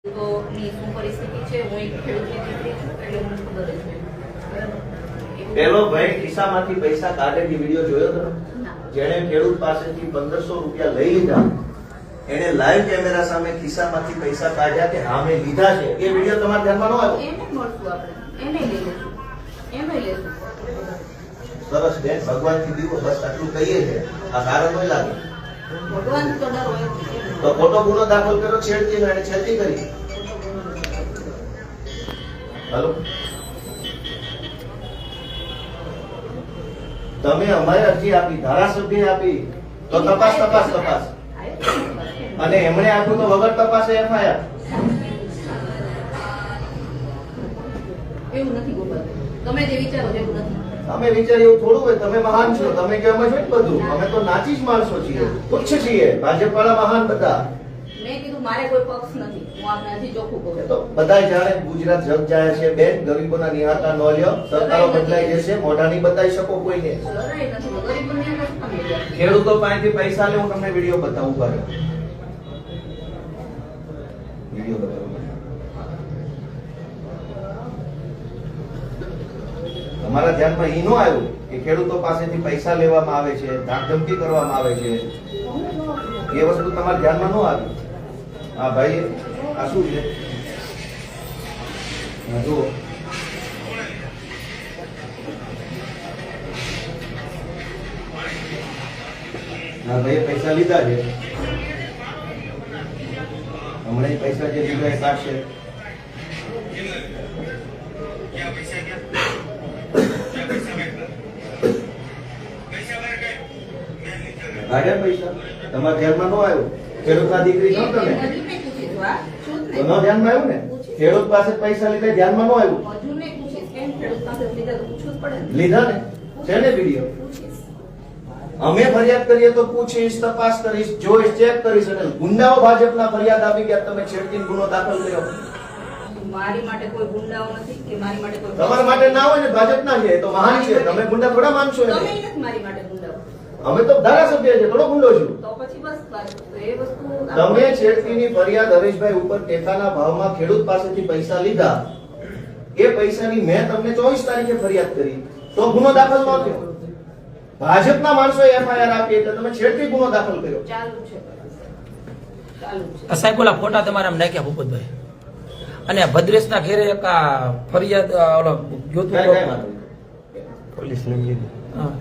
તો ની શું પરિસ્થિતિ છે હું એક ખેડૂતની દીકરી છું એટલે મને ખબર જ છે બરાબર। પેલો ભાઈ ખિસ્સામાંથી પૈસા કાઢેલી વિડિયો જોયો તો ના। જેણે ખેડૂત પાસેથી 1500 રૂપિયા લઈ લીધા એને લાઈવ કેમેરા સામે ખિસ્સામાંથી પૈસા કાઢ્યા કે હા મેં લીધા છે એ વિડિયો તમારા ધ્યાનમાં ન આવ્યો? એને મળશું આપણે એને લઈ લેશું એનો લેશું। સરસ બેન, ભગવાનથી દીવો, બસ આટલું કહીએ છે, આ સારું ન લાગે ભગવાન તો ડર હોય તો ખોટો ગુનો દાખલ કર્યો, છેડતી એને છેડતી કરી। હાલો, તમે અમારે અરજી આપી, ધારાસભ્ય આપી તો તપાસ અને એમણે આપ્યું તો વગર તપાસે એફઆઈઆર। એવું નથી ગોપાલ, તમે જે વિચારો છો એવું નથી। અમે વિચારીએ એવું થોડું હોય, તમે મહાન છો, તમે કે અમે જોઈ બધું, અમે તો નાચી જ માણસો છીએ, તુચ્છ છીએ, ભાજપ વાળા મહાન બધા। મેં કીધું મારે કોઈ પક્ષ નથી, હું આપને હજી ચોખ્ખું કહું એ તો બધા જાણે ગુજરાત જગ જાય છે બેન, ગરીબોના નિહાળતા ન લ્યો, સરકારો બદલાઈ જશે, મોઢા નહીં બતાવી શકો કોઈને। લડાઈ નથી, ગરીબોને અંદર શું કામ લઈ જાય? ખેડૂતો પાસેથી પૈસા લે, હું તમને વિડીયો બતાવું પાડે વિડીયો બતાવું। તમારા ધ્યાનમાં ઈ નો આવ્યું કે ખેડૂતો પાસેથી પૈસા લેવામાં આવે છે, ધાકધમકી કરવામાં આવે છે, એ વસ્તુ તમારા ધ્યાનમાં ન આવી? હા ભાઈ, આ શું છે? જુઓ, હા ભાઈ પૈસા લીધા છે, હમણાં પૈસા જે લીધા એ કાઢશે। કાઢ્યા પૈસા, તમારા ધ્યાનમાં ન આવ્યું? ખેડૂતના દીકરી છો તમે, હજુ નહીં પૂછીશ, વાહ, શું જ તો નહીં? ન ધ્યાનમાં આવ્યું ને? ખેડૂત પાસે પૈસા લીધા, ધ્યાનમાં ન આવ્યું? હજુ નહીં પૂછીશ, કેમ ખેડૂત પાસે લીધા તો પૂછવું જ પડે ને? લીધા ને, છે ને વિડીયો? પૂછીશ। અમે ફરિયાદ કરીએ તો પૂછીશ, તપાસ કરીશ, જોઈશ, ચેક કરીશ, અને ગુંડાઓ ભાજપના ફરિયાદ આપી ગયા તમે છેડતીનો ગુનો દાખલ કર્યો। મારી માટે કોઈ ગુંડાઓ નથી કે મારી માટે કોઈ તમારા માટે ના હોય ને, ભાજપના છે તો મહાન છે, તમે ગુંડા થોડા માનશો તમે એને? નથી મારી માટે ગુંડાઓ, અમે તો ધારાસભ્ય છે, થોડો ગુંડો છું। તો પછી બસ તો એ વસ્તુ તમે છેડતીની ફરિયાદ હરેશભાઈ ઉપર ટેકાના ભાવમાં ખેડૂત પાસેથી પૈસા લીધા, એ પૈસાની મેં તમને 24 તારીખે ફરિયાદ કરી તો ગુનો દાખલ ન થયો। ભાજપના માણસોએ એફઆઈઆર આપી એટલે તમે છેડતી ગુનો દાખલ કર્યો। ચાલુ છે સાહેબ ઓલા ફોટા તમારા આમ નાખ્યા ભૂપતભાઈ, અને ભદ્રેશના ઘેરે એક આ ફરિયાદ ઓલો કાંઈ વાંધો નહીં. પોલીસ હા